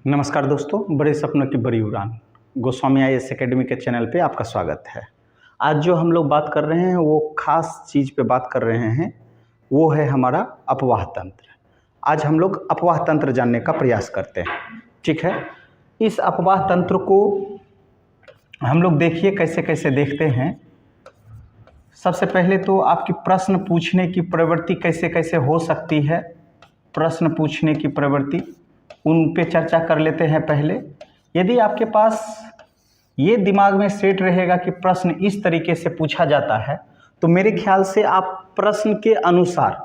नमस्कार दोस्तों, बड़े सपनों की बड़ी उड़ान गोस्वामी IAS एकेडमी के चैनल पे आपका स्वागत है। आज जो हम लोग बात कर रहे हैं वो खास चीज़ पे बात कर रहे हैं, वो है हमारा अपवाह तंत्र। आज हम लोग अपवाह तंत्र जानने का प्रयास करते हैं। ठीक है, इस अपवाह तंत्र को हम लोग देखिए कैसे कैसे देखते हैं। सबसे पहले तो आपकी प्रश्न पूछने की प्रवृत्ति कैसे कैसे हो सकती है, प्रश्न पूछने की प्रवृत्ति उन पे चर्चा कर लेते हैं पहले। यदि आपके पास ये दिमाग में सेट रहेगा कि प्रश्न इस तरीके से पूछा जाता है, तो मेरे ख्याल से आप प्रश्न के अनुसार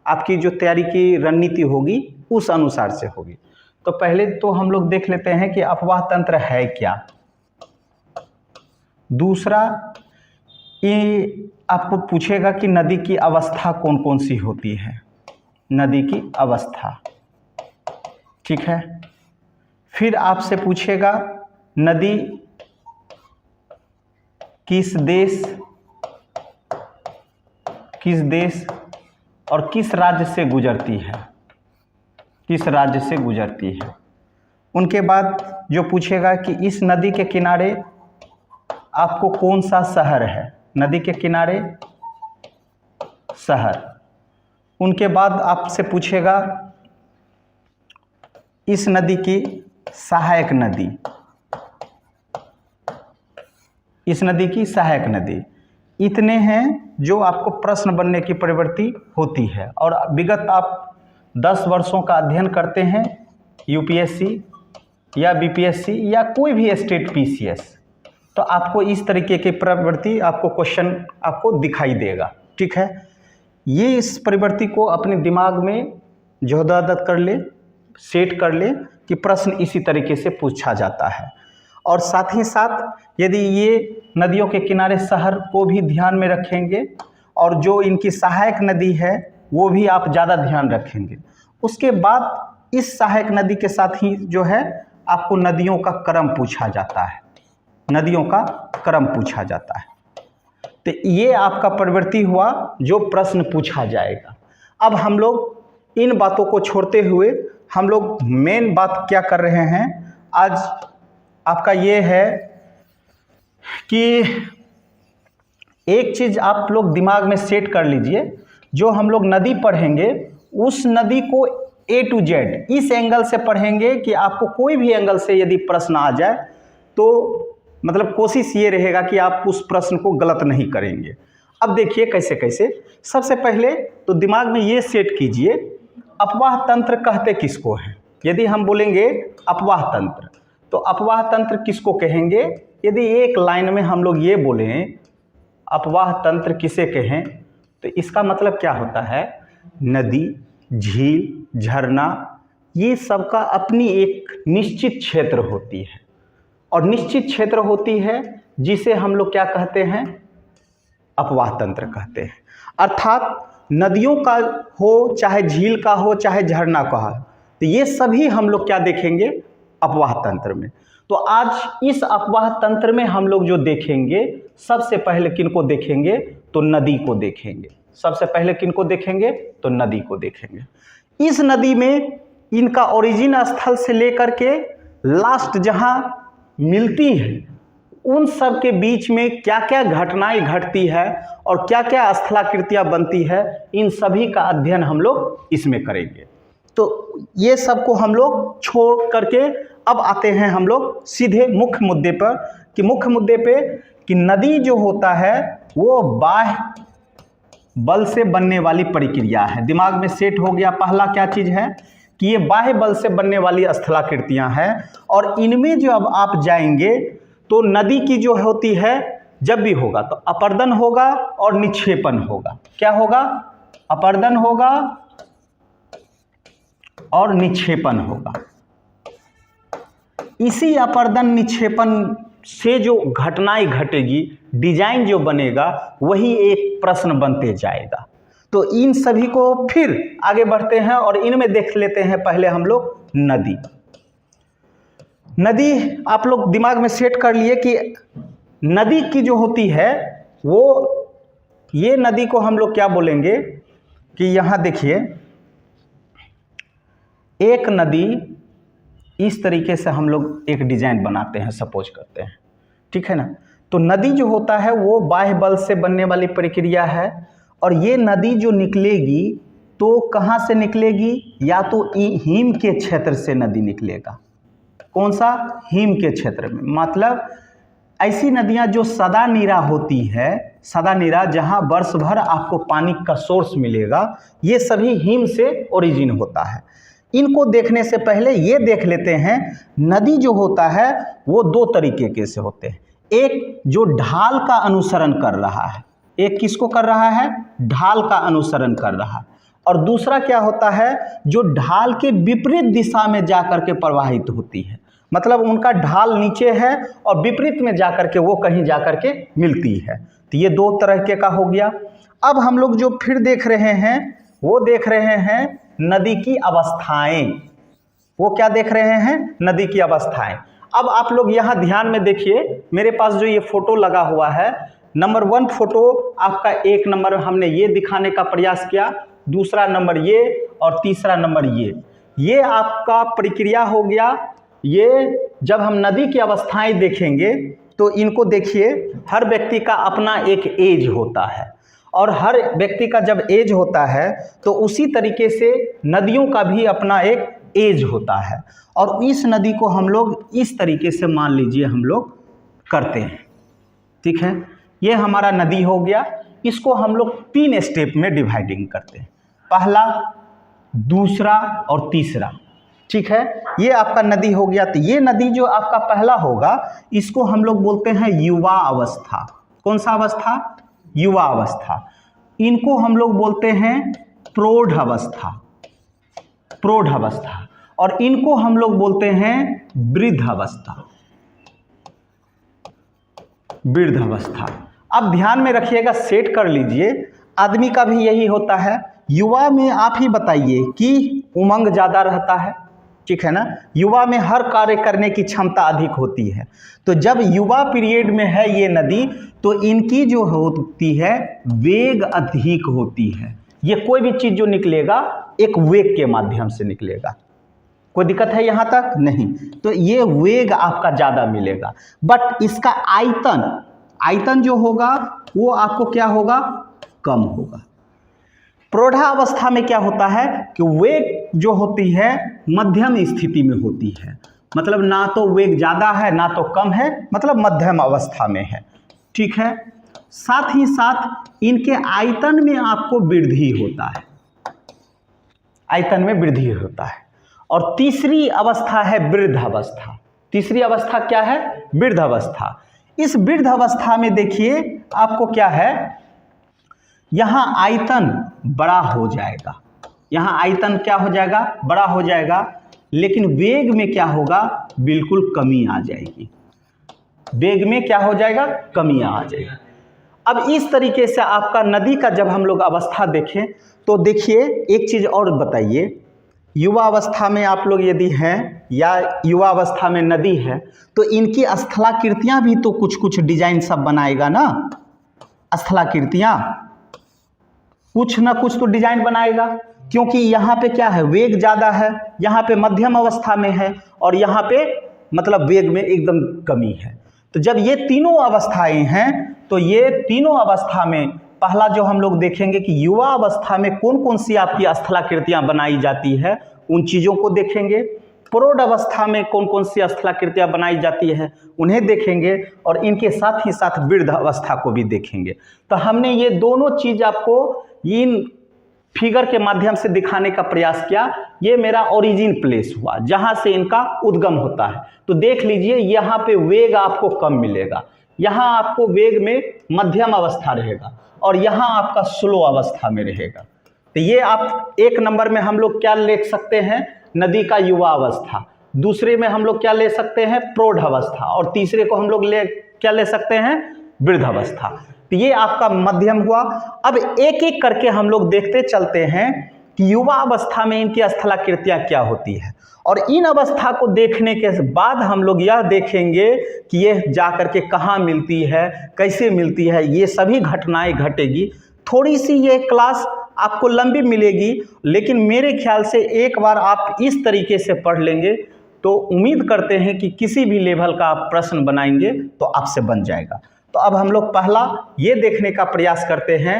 आपकी जो तैयारी की रणनीति होगी उस अनुसार से होगी। तो पहले तो हम लोग देख लेते हैं कि अपवाह तंत्र है क्या। दूसरा, ये आपको पूछेगा कि नदी की अवस्था कौन कौन सी होती है, नदी की अवस्था। ठीक है, फिर आपसे पूछेगा नदी किस देश और किस राज्य से गुजरती है, किस राज्य से गुजरती है। उनके बाद जो पूछेगा कि इस नदी के किनारे आपको कौन सा शहर है, नदी के किनारे शहर। उनके बाद आपसे पूछेगा इस नदी की सहायक नदी, इस नदी की सहायक नदी। इतने हैं जो आपको प्रश्न बनने की प्रवृत्ति होती है। और विगत आप 10 वर्षों का अध्ययन करते हैं UPSC या BPSC या कोई भी स्टेट PCS, तो आपको इस तरीके की प्रवृत्ति, आपको क्वेश्चन आपको दिखाई देगा। ठीक है, ये इस प्रवृत्ति को अपने दिमाग में जोहदादत कर ले, सेट कर ले कि प्रश्न इसी तरीके से पूछा जाता है। और साथ ही साथ यदि ये नदियों के किनारे शहर को भी ध्यान में रखेंगे और जो इनकी सहायक नदी है वो भी आप ज़्यादा ध्यान रखेंगे। उसके बाद इस सहायक नदी के साथ ही जो है आपको नदियों का क्रम पूछा जाता है, नदियों का क्रम पूछा जाता है। तो ये आपका प्रवृत्ति हुआ जो प्रश्न पूछा जाएगा। अब हम लोग इन बातों को छोड़ते हुए हम लोग मेन बात क्या कर रहे हैं आज आपका ये है कि एक चीज़ आप लोग दिमाग में सेट कर लीजिए। जो हम लोग नदी पढ़ेंगे उस नदी को A to Z इस एंगल से पढ़ेंगे कि आपको कोई भी एंगल से यदि प्रश्न आ जाए तो मतलब कोशिश ये रहेगा कि आप उस प्रश्न को गलत नहीं करेंगे। अब देखिए कैसे कैसे। सबसे पहले तो दिमाग में ये सेट कीजिए, अपवाह तंत्र कहते किसको हैं। यदि हम बोलेंगे अपवाह तंत्र, तो अपवाह तंत्र किसको कहेंगे। यदि एक लाइन में हम लोग ये बोलें अपवाह तंत्र किसे कहें, तो इसका मतलब क्या होता है, नदी, झील, झरना, ये सबका अपनी एक निश्चित क्षेत्र होती है और निश्चित क्षेत्र होती है जिसे हम लोग क्या कहते हैं, अपवाह तंत्र कहते हैं। अर्थात नदियों का हो, चाहे झील का हो, चाहे झरना का हो, तो ये सभी हम लोग क्या देखेंगे, अपवाह तंत्र में। तो आज इस अपवाह तंत्र में हम लोग जो देखेंगे, सबसे पहले किनको देखेंगे, तो नदी को देखेंगे। सबसे पहले किनको देखेंगे, तो नदी को देखेंगे। इस नदी में इनका ओरिजिन स्थल से लेकर के लास्ट जहां मिलती है उन सब के बीच में क्या क्या घटनाएं घटती है और क्या क्या स्थलाकृतियां बनती है, इन सभी का अध्ययन हम लोग इसमें करेंगे। तो ये सब को हम लोग छोड़ करके अब आते हैं हम लोग सीधे मुख्य मुद्दे पर, कि मुख्य मुद्दे पे कि नदी जो होता है वो बाह्य बल से बनने वाली प्रक्रिया है। दिमाग में सेट हो गया पहला क्या चीज़ है कि ये बाह्य बल से बनने वाली स्थलाकृतियां हैं। और इनमें जो अब आप जाएंगे तो नदी की जो होती है जब भी होगा तो अपर्दन होगा और निक्षेपण होगा। क्या होगा, अपर्दन होगा और निक्षेपण होगा। इसी अपर्दन निक्षेपण से जो घटनाएं घटेगी, डिजाइन जो बनेगा, वही एक प्रश्न बनते जाएगा। तो इन सभी को फिर आगे बढ़ते हैं और इनमें देख लेते हैं पहले हम लोग नदी। नदी आप लोग दिमाग में सेट कर लिए कि नदी की जो होती है वो, ये नदी को हम लोग क्या बोलेंगे कि यहाँ देखिए, एक नदी इस तरीके से हम लोग एक डिजाइन बनाते हैं, सपोज करते हैं, ठीक है ना। तो नदी जो होता है वो बाह्य बल से बनने वाली प्रक्रिया है, और ये नदी जो निकलेगी तो कहाँ से निकलेगी, या तो हिम के क्षेत्र से नदी निकलेगा। कौन सा? हिम के क्षेत्र में। मतलब ऐसी नदियाँ जो सदा नीरा होती है, सदा नीरा जहाँ वर्ष भर आपको पानी का सोर्स मिलेगा, ये सभी हिम से ओरिजिन होता है। इनको देखने से पहले ये देख लेते हैं, नदी जो होता है वो दो तरीके के से होते हैं। एक जो ढाल का अनुसरण कर रहा है, एक किसको कर रहा है? ढाल का अनुसरण कर रहा है। और दूसरा क्या होता है? जो ढाल के विपरीत दिशा में जाकर के प्रवाहित होती है। मतलब उनका ढाल नीचे है और विपरीत में जाकर के वो कहीं जाकर के मिलती है। तो ये दो तरह के का हो गया। अब हम लोग जो फिर देख रहे हैं वो देख रहे हैं नदी की अवस्थाएं। वो क्या देख रहे हैं? नदी की अवस्थाएं। अब आप लोग यहाँ ध्यान में देखिए, मेरे पास जो ये फोटो लगा हुआ है, नंबर 1 फोटो आपका, 1 नंबर हमने ये दिखाने का प्रयास किया, दूसरा नंबर ये, और तीसरा नंबर ये आपका प्रक्रिया हो गया। ये जब हम नदी की अवस्थाएं देखेंगे तो इनको देखिए, हर व्यक्ति का अपना एक एज होता है, और हर व्यक्ति का जब एज होता है तो उसी तरीके से नदियों का भी अपना एक एज होता है। और इस नदी को हम लोग इस तरीके से मान लीजिए हम लोग करते हैं, ठीक है। ये हमारा नदी हो गया। इसको हम लोग 3 स्टेप में डिवाइडिंग करते हैं, पहला, दूसरा और तीसरा, ठीक है। ये आपका नदी हो गया। तो ये नदी जो आपका पहला होगा, इसको हम लोग बोलते हैं युवा अवस्था। कौन सा अवस्था? युवा अवस्था। इनको हम लोग बोलते हैं प्रौढ़ अवस्था, प्रौढ़ अवस्था। और इनको हम लोग बोलते हैं वृद्ध अवस्था, वृद्ध अवस्था। अब ध्यान में रखिएगा, सेट कर लीजिए, आदमी का भी यही होता है। युवा में आप ही बताइए कि उमंग ज़्यादा रहता है, ठीक है ना। युवा में हर कार्य करने की क्षमता अधिक होती है। तो जब युवा पीरियड में है ये नदी, तो इनकी जो होती है वेग अधिक होती है। ये कोई भी चीज़ जो निकलेगा एक वेग के माध्यम से निकलेगा। कोई दिक्कत है यहाँ तक? नहीं। तो ये वेग आपका ज़्यादा मिलेगा, बट इसका आयतन जो होगा वो आपको क्या होगा? कम होगा। प्रौढ़ावस्था में क्या होता है कि वेग जो होती है मध्यम स्थिति में होती है। मतलब ना तो वेग ज़्यादा है ना तो कम है, मतलब मध्यम अवस्था में है, ठीक है। साथ ही साथ इनके आयतन में आपको वृद्धि होता है, आयतन में वृद्धि होता है। और तीसरी अवस्था है वृद्ध अवस्था। तीसरी अवस्था क्या है? वृद्ध अवस्था। इस वृद्ध अवस्था में देखिए आपको क्या है, यहाँ आयतन बड़ा हो जाएगा, यहाँ आयतन क्या हो जाएगा? बड़ा हो जाएगा। लेकिन वेग में क्या होगा? बिल्कुल कमी आ जाएगी। वेग में क्या हो जाएगा? कमी आ जाएगी। अब इस तरीके से आपका नदी का जब हम लोग अवस्था देखें तो देखिए, एक चीज़ और बताइए, युवा अवस्था में आप लोग यदि हैं या युवा अवस्था में नदी है तो इनकी स्थलाकृतियाँ भी तो कुछ कुछ डिजाइन सब बनाएगा ना। स्थलाकृतियाँ कुछ ना कुछ तो डिजाइन बनाएगा, क्योंकि यहाँ पे क्या है? वेग ज़्यादा है, यहाँ पे मध्यम अवस्था में है, और यहाँ पे मतलब वेग में एकदम कमी है। तो जब ये तीनों अवस्थाएं हैं तो ये तीनों अवस्था में पहला जो हम लोग देखेंगे कि युवा अवस्था में कौन कौन सी आपकी स्थलाकृतियाँ बनाई जाती है, उन चीज़ों को देखेंगे। प्रौढ़ अवस्था में कौन कौन सी स्थलाकृतियाँ बनाई जाती है उन्हें देखेंगे, और इनके साथ ही साथ वृद्ध अवस्था को भी देखेंगे। तो हमने ये दोनों चीज़ आपको इन फिगर के माध्यम से दिखाने का प्रयास किया। ये मेरा ओरिजिन प्लेस हुआ जहाँ से इनका उद्गम होता है। तो देख लीजिए, यहाँ पे वेग आपको कम मिलेगा, यहाँ आपको वेग में मध्यम अवस्था रहेगा, और यहाँ आपका स्लो अवस्था में रहेगा। तो ये आप 1 नंबर में हम लोग क्या ले सकते हैं? नदी का युवा अवस्था। दूसरे में हम लोग क्या ले सकते हैं? प्रौढ़ अवस्था। और तीसरे को हम लोग क्या ले सकते हैं? वृद्ध अवस्था। तो ये आपका मध्यम हुआ। अब एक एक करके हम लोग देखते चलते हैं कि युवा अवस्था में इनकी स्थलाकृतियाँ क्या होती है, और इन अवस्था को देखने के बाद हम लोग यह देखेंगे कि ये जा कर के कहाँ मिलती है, कैसे मिलती है, ये सभी घटनाएं घटेगी। थोड़ी सी ये क्लास आपको लंबी मिलेगी, लेकिन मेरे ख्याल से एक बार आप इस तरीके से पढ़ लेंगे तो उम्मीद करते हैं कि किसी भी लेवल का आप प्रश्न बनाएंगे तो आपसे बन जाएगा। तो अब हम लोग पहला ये देखने का प्रयास करते हैं,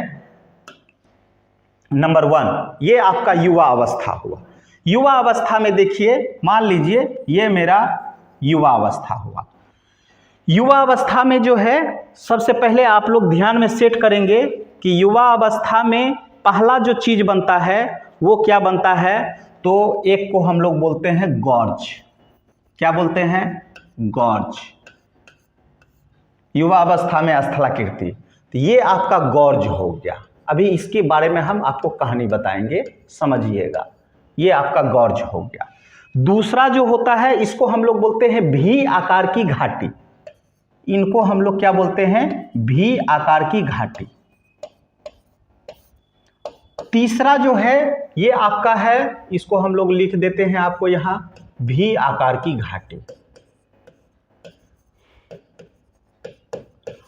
नंबर 1 ये आपका युवा अवस्था हुआ। युवा अवस्था में देखिए, मान लीजिए ये मेरा युवा अवस्था हुआ। युवा अवस्था में जो है सबसे पहले आप लोग ध्यान में सेट करेंगे कि युवा अवस्था में पहला जो चीज बनता है वो क्या बनता है, तो एक को हम लोग बोलते हैं गॉर्ज। क्या बोलते हैं? गॉर्ज। युवा अवस्था में स्थलाकृति, तो ये आपका गॉर्ज हो गया। अभी इसके बारे में हम आपको कहानी बताएंगे, समझिएगा। ये आपका गॉर्ज हो गया। दूसरा जो होता है इसको हम लोग बोलते हैं भी आकार की घाटी। इनको हम लोग क्या बोलते हैं? भी आकार की घाटी। तीसरा जो है ये आपका है, इसको हम लोग लिख देते हैं आपको यहां, भी आकार की घाटी।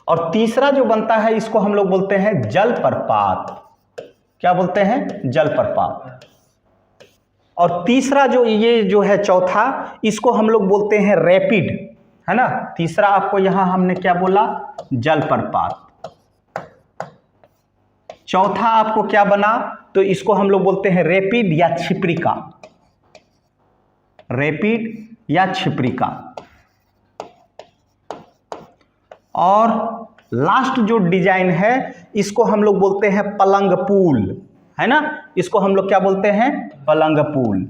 और तीसरा जो बनता है इसको हम लोग बोलते हैं जलप्रपात। क्या बोलते हैं? जलप्रपात। और तीसरा जो ये जो है चौथा, इसको हम लोग बोलते हैं रैपिड, है ना। तीसरा आपको यहां हमने क्या बोला? जलप्रपात। चौथा आपको क्या बना? तो इसको हम लोग बोलते हैं रैपिड या क्षिप्रिका। रैपिड या क्षिप्रिका। और लास्ट जो डिजाइन है इसको हम लोग बोलते हैं पलंग पुल, है ना। इसको हम लोग क्या बोलते हैं? पलंग पुल।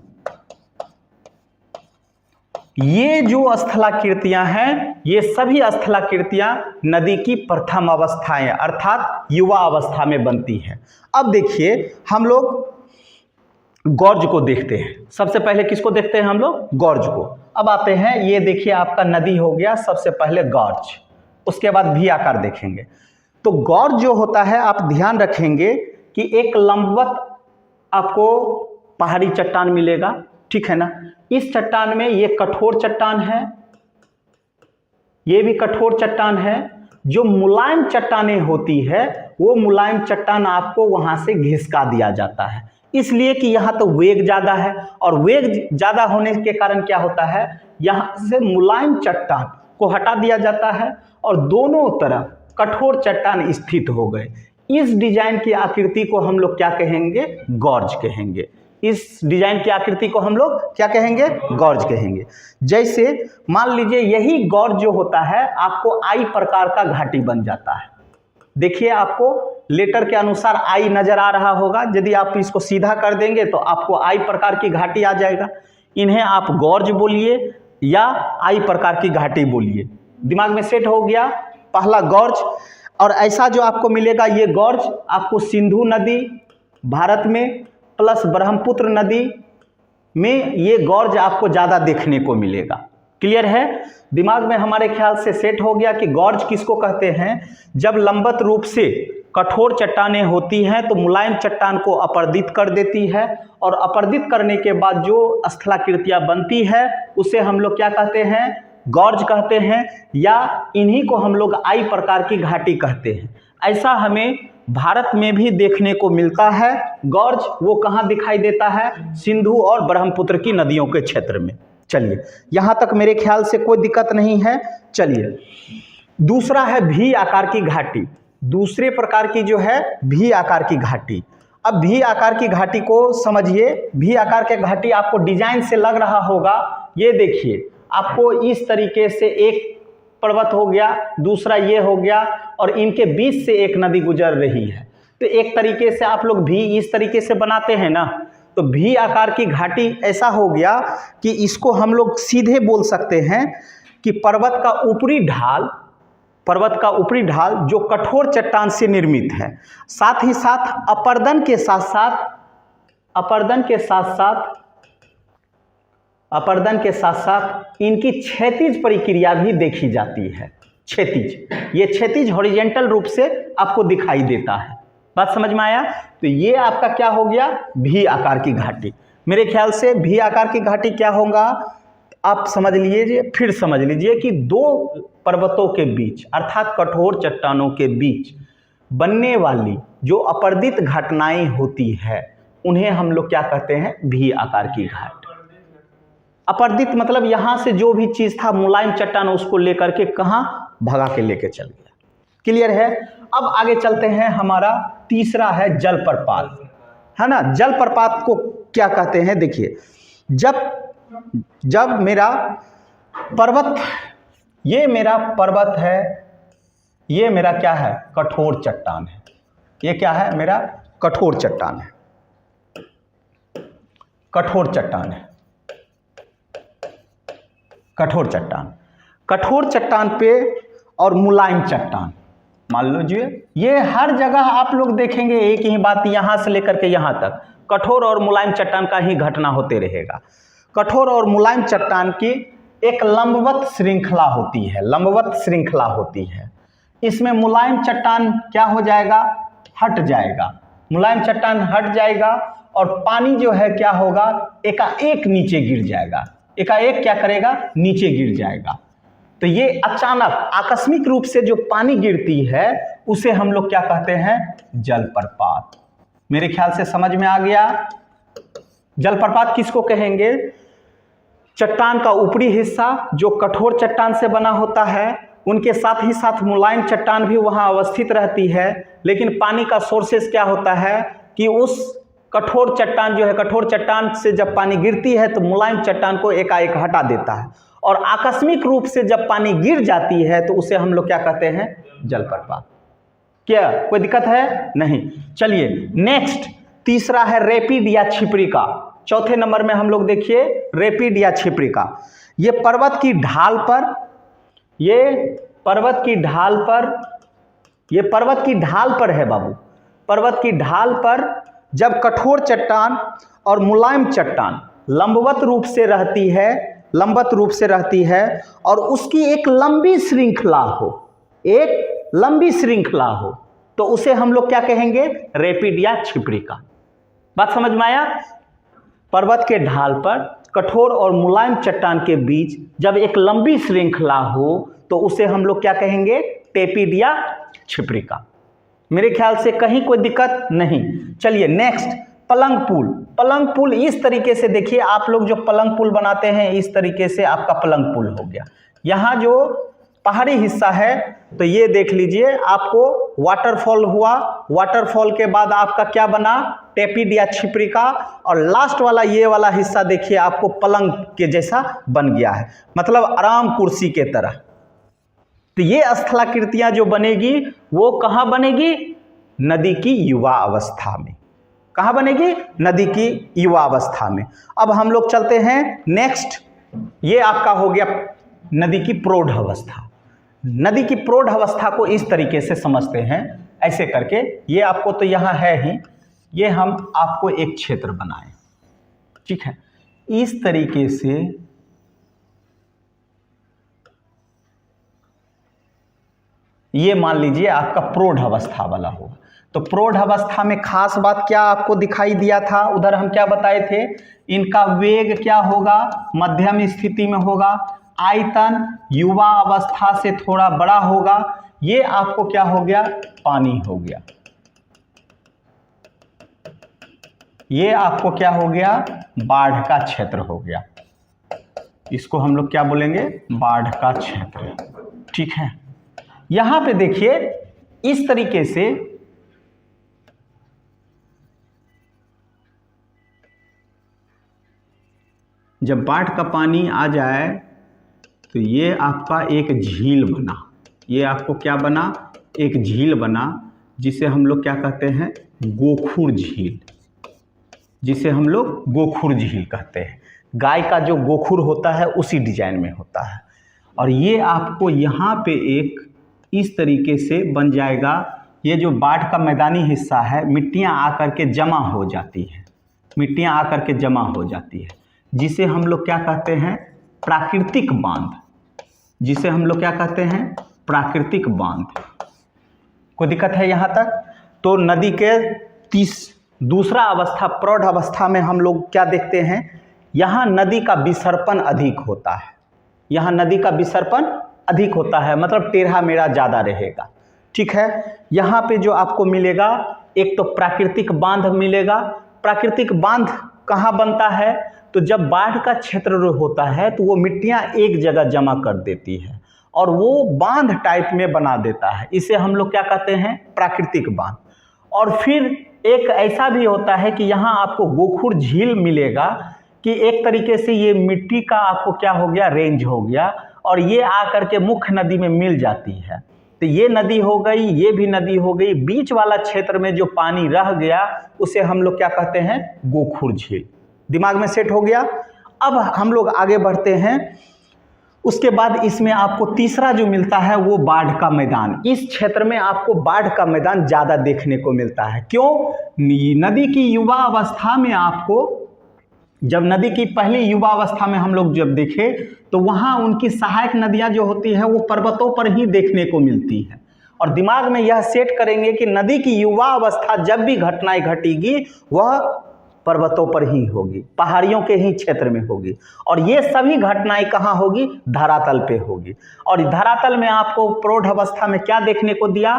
ये जो स्थलाकृतियां हैं ये सभी स्थलाकृतियां नदी की प्रथम अवस्थाएं अर्थात युवा अवस्था में बनती है। अब देखिए हम लोग गॉर्ज को देखते हैं। सबसे पहले किसको देखते हैं हम लोग? गॉर्ज को। अब आते हैं, ये देखिए आपका नदी हो गया सबसे पहले गॉर्ज, उसके बाद भी आकार देखेंगे। तो गॉर्ज जो होता है आप ध्यान रखेंगे कि एक लंबवत आपको पहाड़ी चट्टान मिलेगा, ठीक है ना। इस चट्टान में ये कठोर चट्टान है, ये भी कठोर चट्टान है। जो मुलायम चट्टानें होती है वो मुलायम चट्टान आपको वहां से घिसका दिया जाता है, इसलिए कि यहाँ तो वेग ज्यादा है। और वेग ज्यादा होने के कारण क्या होता है, यहाँ से मुलायम चट्टान को हटा दिया जाता है और दोनों तरफ कठोर चट्टान स्थित हो गए। इस डिजाइन की आकृति को हम लोग क्या कहेंगे? गॉर्ज कहेंगे। इस डिजाइन की आकृति को हम लोग क्या कहेंगे? गॉर्ज कहेंगे। जैसे मान लीजिए यही गॉर्ज जो होता है आपको आई प्रकार का घाटी बन जाता है। देखिए आपको लेटर के अनुसार आई नजर आ रहा होगा, यदि आप इसको सीधा कर देंगे तो आपको आई प्रकार की घाटी आ जाएगा। इन्हें आप गॉर्ज बोलिए या आई प्रकार की घाटी बोलिए। दिमाग में सेट हो गया पहला गॉर्ज। और ऐसा जो आपको मिलेगा ये गॉर्ज आपको सिंधु नदी भारत में प्लस ब्रह्मपुत्र नदी में ये गॉर्ज आपको ज़्यादा देखने को मिलेगा। क्लियर है? दिमाग में हमारे ख्याल से सेट हो गया कि गॉर्ज किसको कहते हैं? जब लंबवत रूप से कठोर चट्टानें होती हैं तो मुलायम चट्टान को अपर्दित कर देती है और अपर्दित करने के बाद जो स्थलाकृतियां बनती है उसे हम लोग क्या कहते हैं? गॉर्ज कहते हैं, या इन्हीं को हम लोग आई प्रकार की घाटी कहते हैं। ऐसा हमें भारत में भी देखने को मिलता है। गॉर्ज वो कहाँ दिखाई देता है? सिंधु और ब्रह्मपुत्र की नदियों के क्षेत्र में। चलिए यहाँ तक मेरे ख्याल से कोई दिक्कत नहीं है। चलिए दूसरा है भी आकार की घाटी। दूसरे प्रकार की जो है भी आकार की घाटी। अब भी आकार की घाटी को समझिए। भी आकार की घाटी आपको डिजाइन से लग रहा होगा, ये देखिए आपको इस तरीके से एक पर्वत हो गया, दूसरा ये हो गया और इनके बीच से एक नदी गुजर रही है। तो एक तरीके से आप लोग भी इस तरीके से बनाते हैं ना, तो भी आकार की घाटी ऐसा हो गया कि इसको हम लोग सीधे बोल सकते हैं कि पर्वत का ऊपरी ढाल जो कठोर चट्टान से निर्मित है, साथ ही साथ अपर्दन के साथ साथ इनकी क्षैतिज प्रक्रिया भी देखी जाती है। क्षैतिज, ये क्षैतिज हॉरिजॉन्टल रूप से आपको दिखाई देता है। बात समझ में आया? तो ये आपका क्या हो गया? भी आकार की घाटी। मेरे ख्याल से भी आकार की घाटी क्या होगा आप समझ लीजिए, फिर समझ लीजिए कि दो पर्वतों के बीच अर्थात कठोर चट्टानों के बीच बनने वाली जो अपर्दित घटनाएं होती है उन्हें हम लोग क्या कहते हैं? भी आकार की घाट। अपरदित मतलब यहाँ से जो भी चीज था मुलायम चट्टान उसको लेकर के कहाँ भगा के लेके चल गया। क्लियर है। अब आगे चलते हैं, हमारा तीसरा है जलप्रपात, है ना। जलप्रपात को क्या कहते हैं, देखिए जब मेरा पर्वत, ये मेरा पर्वत है, ये मेरा क्या है, कठोर चट्टान है, ये क्या है, मेरा कठोर चट्टान है, कठोर चट्टान है, कठोर चट्टान, कठोर चट्टान पे और मुलायम चट्टान, मान लीजिए ये हर जगह आप लोग देखेंगे एक ही बात, यहां से लेकर के यहां तक कठोर और मुलायम चट्टान का ही घटना होते रहेगा। कठोर और मुलायम चट्टान की एक लंबवत श्रृंखला होती है, लंबवत श्रृंखला होती है। इसमें मुलायम चट्टान क्या हो जाएगा, हट जाएगा, मुलायम चट्टान हट जाएगा और पानी जो है क्या होगा, एकाएक नीचे गिर जाएगा, एकाएक क्या करेगा, नीचे गिर जाएगा। तो ये अचानक आकस्मिक रूप से जो पानी गिरती है उसे हम लोग क्या कहते हैं, जलप्रपात। मेरे ख्याल से समझ में आ गया। जलप्रपात किसको कहेंगे, चट्टान का ऊपरी हिस्सा जो कठोर चट्टान से बना होता है, उनके साथ ही साथ मुलायम चट्टान भी वहां अवस्थित रहती है, लेकिन पानी का सोर्सेस क्या होता है कि उस कठोर चट्टान जो है, कठोर चट्टान से जब पानी गिरती है तो मुलायम चट्टान को एकाएक हटा देता है, और आकस्मिक रूप से जब पानी गिर जाती है तो उसे हम लोग क्या कहते हैं, जलप्रपात। क्या कोई दिक्कत है, नहीं। चलिए नेक्स्ट, तीसरा है रैपिड या छिपरिका। चौथे नंबर में हम लोग देखिए रैपिड या छिपरिका। ये पर्वत की ढाल पर, ये पर्वत की ढाल पर, ये पर्वत की ढाल पर है बाबू, पर्वत की ढाल पर जब कठोर चट्टान और मुलायम चट्टान लंबवत रूप से रहती है, लंबवत रूप से रहती है और उसकी एक लंबी श्रृंखला हो, एक लंबी श्रृंखला हो, तो उसे हम लोग क्या कहेंगे, रैपिड या छिपरिका। बात समझ में आया। पर्वत के ढाल पर कठोर और मुलायम चट्टान के बीच जब एक लंबी श्रृंखला हो तो उसे हम लोग क्या कहेंगे, रैपिड या छिपरिका। मेरे ख्याल से कहीं कोई दिक्कत नहीं। चलिए नेक्स्ट, पलंग पुल। पलंग पुल इस तरीके से देखिए, आप लोग जो पलंग पुल बनाते हैं इस तरीके से आपका पलंग पुल हो गया। यहाँ जो पहाड़ी हिस्सा है तो ये देख लीजिए, आपको वाटरफॉल हुआ, वाटरफॉल के बाद आपका क्या बना, रैपिड या छिपरिका, और लास्ट वाला ये वाला हिस्सा देखिए आपको पलंग के जैसा बन गया है, मतलब आराम कुर्सी के तरह। तो ये स्थलाकृतियां जो बनेगी वो कहाँ बनेगी, नदी की युवा अवस्था में। कहाँ बनेगी, नदी की युवा अवस्था में। अब हम लोग चलते हैं नेक्स्ट, ये आपका हो गया नदी की प्रौढ़ अवस्था। नदी की प्रौढ़ अवस्था को इस तरीके से समझते हैं, ऐसे करके, ये आपको तो यहाँ है ही, ये हम आपको एक क्षेत्र बनाए, ठीक है, इस तरीके से ये मान लीजिए आपका प्रौढ़ अवस्था वाला होगा। तो प्रौढ़ अवस्था में खास बात क्या आपको दिखाई दिया था, उधर हम क्या बताए थे, इनका वेग क्या होगा, मध्यम स्थिति में होगा, आयतन युवा अवस्था से थोड़ा बड़ा होगा, ये आपको क्या हो गया, पानी हो गया, ये आपको क्या हो गया, बाढ़ का क्षेत्र हो गया। इसको हम लोग क्या बोलेंगे, बाढ़ का क्षेत्र, ठीक है। यहां पे देखिए इस तरीके से जब बाढ़ का पानी आ जाए तो ये आपका एक झील बना, ये आपको क्या बना, एक झील बना, जिसे हम लोग क्या कहते हैं, गोखुर झील, जिसे हम लोग गोखुर झील कहते हैं। गाय का जो गोखुर होता है उसी डिजाइन में होता है, और ये आपको यहाँ पे एक इस तरीके से बन जाएगा। ये जो बाढ़ का मैदानी हिस्सा है, मिट्टियाँ आकर के जमा हो जाती है, मिट्टियाँ आकर के जमा हो जाती है, जिसे हम लोग क्या कहते हैं, प्राकृतिक बांध, जिसे हम लोग क्या कहते हैं, प्राकृतिक बांध। कोई दिक्कत है यहाँ तक। तो नदी के दूसरा अवस्था, प्रौढ़ अवस्था में हम लोग क्या देखते हैं, यहाँ नदी का विसर्पण अधिक होता है, यहाँ नदी का विसर्पण अधिक होता है, मतलब टेढ़ा मेढ़ा ज़्यादा रहेगा, ठीक है। यहाँ पे जो आपको मिलेगा, एक तो प्राकृतिक बांध मिलेगा। प्राकृतिक बांध कहाँ बनता है? तो जब बाढ़ का क्षेत्र होता है तो वो मिट्टियाँ एक जगह जमा कर देती है और वो बांध टाइप में बना देता है। इसे हम लोग क्या कहते हैं? प्राकृतिक बांध। और फिर एक ऐसा भी होता है कि यहाँ आपको गोखुर झील मिलेगा कि एक तरीके से ये मिट्टी का आपको क्या हो गया? रेंज हो गया और ये आकर के मुख्य नदी में मिल जाती है। तो ये नदी हो गई, ये भी नदी हो गई। बीच वाला क्षेत्र में जो पानी रह गया उसे हम लोग क्या कहते हैं? गोखुर झील। दिमाग में सेट हो गया। अब हम लोग आगे बढ़ते हैं। उसके बाद इसमें आपको तीसरा जो मिलता है वो बाढ़ का मैदान। इस क्षेत्र में आपको बाढ़ का मैदान ज़्यादा देखने को मिलता है। क्यों? नदी की युवा अवस्था में आपको, जब नदी की पहली युवा अवस्था में हम लोग जब देखें तो वहाँ उनकी सहायक नदियाँ जो होती हैं वो पर्वतों पर ही देखने को मिलती है। और दिमाग में यह सेट करेंगे कि नदी की युवा अवस्था जब भी घटनाएं घटेगी वह पर्वतों पर ही होगी, पहाड़ियों के ही क्षेत्र में होगी। और ये सभी घटनाएं कहाँ होगी? धरातल पे होगी। और धरातल में आपको प्रौढ़ अवस्था में क्या देखने को दिया?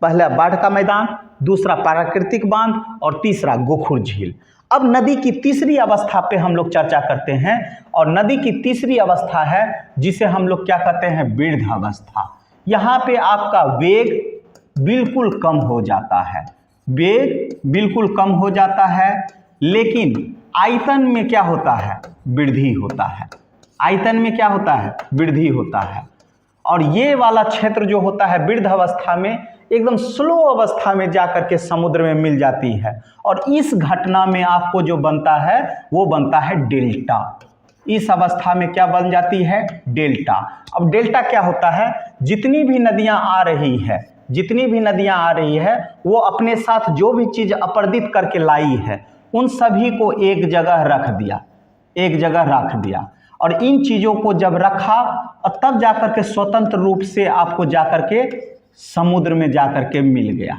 पहला बाढ़ का मैदान, दूसरा प्राकृतिक बांध और तीसरा गोखुर झील। अब नदी की तीसरी अवस्था पे हम लोग चर्चा करते हैं और नदी की तीसरी अवस्था है जिसे हम लोग क्या कहते हैं? वृद्ध अवस्था। यहाँ पे आपका वेग बिल्कुल कम हो जाता है, वेग बिल्कुल कम हो जाता है, लेकिन आयतन में क्या होता है? वृद्धि होता है। आयतन में क्या होता है? वृद्धि होता है। और ये वाला क्षेत्र जो होता है वृद्ध अवस्था में एकदम स्लो अवस्था में जाकर के समुद्र में मिल जाती है। और इस घटना में आपको जो बनता है वो बनता है डेल्टा। इस अवस्था में क्या बन जाती है? डेल्टा। अब डेल्टा क्या होता है? जितनी भी नदियां आ रही है, जितनी भी नदियां आ रही है वो अपने साथ जो भी चीज़ अपरदित करके लाई है उन सभी को एक जगह रख दिया, एक जगह रख दिया। और इन चीज़ों को जब रखा और तब जाकर के स्वतंत्र रूप से आपको जाकर के समुद्र में जाकर के मिल गया।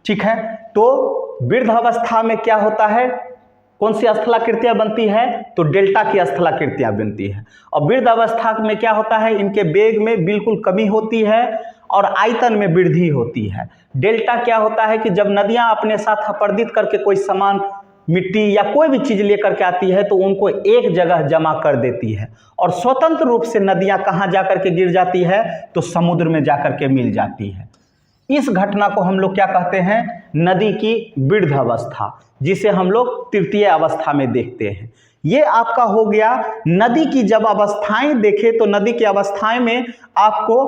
ठीक है। तो वृद्ध अवस्था में क्या होता है? कौन सी स्थलाकृतियां बनती है? तो डेल्टा की स्थलाकृतियां बनती है। और वृद्ध अवस्था में क्या होता है? इनके वेग में बिल्कुल कमी होती है और आयतन में वृद्धि होती है। डेल्टा क्या होता है कि जब नदियां अपने साथ अपरदित करके कोई सामान, मिट्टी या कोई भी चीज़ लेकर के आती है तो उनको एक जगह जमा कर देती है और स्वतंत्र रूप से नदियां कहाँ जाकर के गिर जाती है? तो समुद्र में जाकर के मिल जाती है। इस घटना को हम लोग क्या कहते हैं? नदी की वृद्ध अवस्था, जिसे हम लोग तृतीय अवस्था में देखते हैं। ये आपका हो गया नदी की जब अवस्थाएं देखें तो नदी की अवस्थाएं में आपको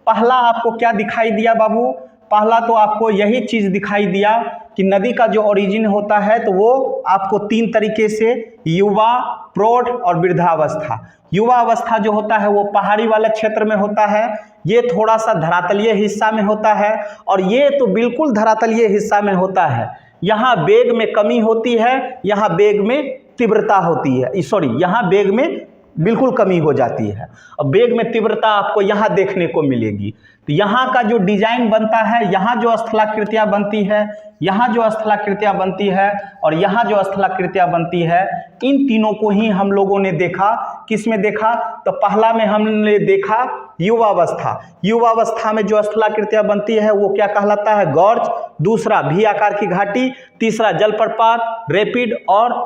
पहला आपको क्या दिखाई दिया बाबू? पहला तो आपको यही चीज़ दिखाई दिया कि नदी का जो ओरिजिन होता है तो वो आपको तीन तरीके से, युवा, प्रौढ़ और वृद्धावस्था। युवा अवस्था जो होता है वो पहाड़ी वाले क्षेत्र में होता है, ये थोड़ा सा धरातलीय हिस्सा में होता है और ये तो बिल्कुल धरातलीय हिस्सा में होता है। यहाँ वेग में कमी होती है, यहाँ वेग में तीव्रता होती है, यहाँ वेग में बिल्कुल कमी हो जाती है और वेग में तीव्रता आपको यहाँ देखने को मिलेगी। तो यहाँ का जो डिजाइन बनता है, यहाँ जो स्थलाकृतियाँ बनती है, यहाँ जो स्थलाकृतियाँ बनती है और यहाँ जो स्थलाकृतियाँ बनती है, इन तीनों को ही हम लोगों ने देखा। किस में देखा? तो पहला में हमने देखा युवावस्था। युवावस्था में जो स्थलाकृतियाँ बनती है वो क्या कहलाता है? गॉर्ज। दूसरा भी आकार की घाटी, तीसरा जलप्रपात, रैपिड और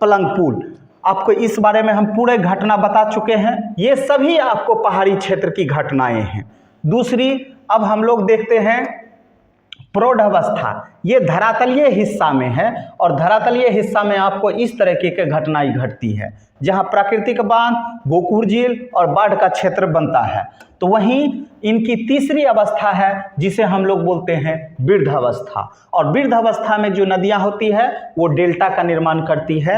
पलंग पुल। आपको इस बारे में हम पूरे घटना बता चुके हैं। ये सभी आपको पहाड़ी क्षेत्र की घटनाएं हैं। दूसरी अब हम लोग देखते हैं प्रौढ़ अवस्था। ये धरातलीय हिस्सा में है और धरातलीय हिस्सा में आपको इस तरह की घटनाएं घटती है जहां प्राकृतिक बांध, गोखुर झील और बाढ़ का क्षेत्र बनता है। तो वहीं इनकी तीसरी अवस्था है जिसे हम लोग बोलते हैं वृद्ध अवस्था। और वृद्ध अवस्था में जो नदियां होती है वो डेल्टा का निर्माण करती है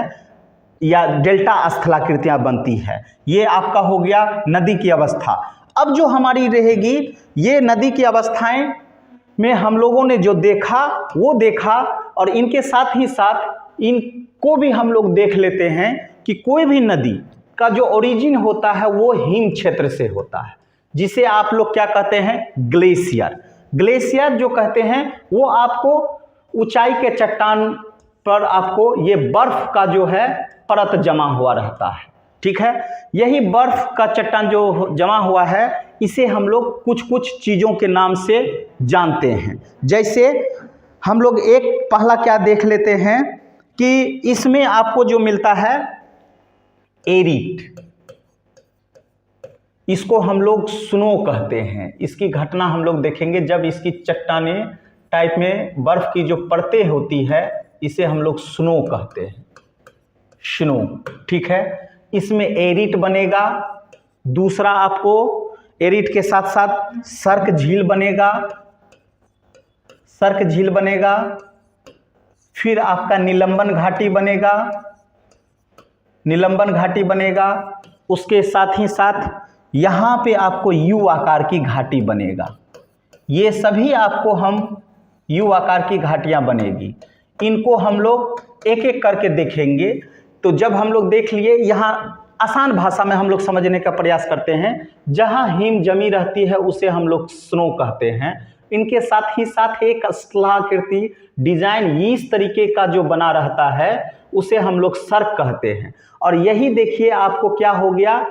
या डेल्टा स्थलाकृतियां बनती है। ये आपका हो गया नदी की अवस्था। अब जो हमारी रहेगी ये नदी की अवस्थाएं में हम लोगों ने जो देखा वो देखा और इनके साथ ही साथ इनको भी हम लोग देख लेते हैं कि कोई भी नदी का जो ओरिजिन होता है वो हिम क्षेत्र से होता है, जिसे आप लोग क्या कहते हैं? ग्लेशियर। ग्लेशियर जो कहते हैं वो आपको ऊंचाई के चट्टान पर आपको ये बर्फ का जो है परत जमा हुआ रहता है। ठीक है। यही बर्फ का चट्टान जो जमा हुआ है इसे हम लोग कुछ कुछ चीज़ों के नाम से जानते हैं। जैसे हम लोग एक पहला क्या देख लेते हैं कि इसमें आपको जो मिलता है एरिट, इसको हम लोग स्नो कहते हैं। इसकी घटना हम लोग देखेंगे जब इसकी चट्टानें टाइप में बर्फ की जो परतें होती है, इसे हम लोग स्नो कहते हैं, स्नो। ठीक है, इसमें एरिट बनेगा। दूसरा आपको एरिट के साथ साथ सर्क झील बनेगा, सर्क झील बनेगा। फिर आपका निलंबन घाटी बनेगा, निलंबन घाटी बनेगा। उसके साथ ही साथ यहाँ पे आपको यू आकार की घाटी बनेगा। ये सभी आपको हम यू आकार की घाटियाँ बनेगी। इनको हम लोग एक एक करके देखेंगे। तो जब हम लोग देख लिए, यहाँ आसान भाषा में हम लोग समझने का प्रयास करते हैं। जहाँ हिम जमी रहती है उसे हम लोग स्नो कहते हैं। इनके साथ ही साथ एक स्थलाकृति डिजाइन इस तरीके का जो बना रहता है उसे हम लोग सर्क कहते हैं। और यही देखिए आपको क्या हो गया,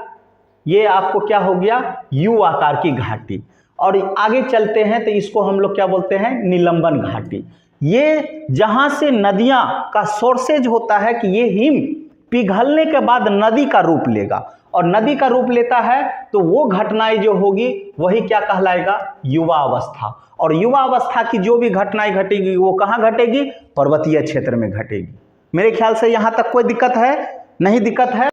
ये आपको क्या हो गया, यू आकार की घाटी। और आगे चलते हैं तो इसको हम लोग क्या बोलते हैं, निलंबन घाटी। ये जहाँ से नदियाँ का सोर्सेज होता है कि ये हिम पिघलने के बाद नदी का रूप लेगा, और नदी का रूप लेता है तो वो घटनाएं जो होगी वही क्या कहलाएगा, युवा अवस्था। और युवा अवस्था की जो भी घटनाएं घटेगी वो कहाँ घटेगी, पर्वतीय क्षेत्र में घटेगी। मेरे ख्याल से यहाँ तक कोई दिक्कत है? नहीं दिक्कत है।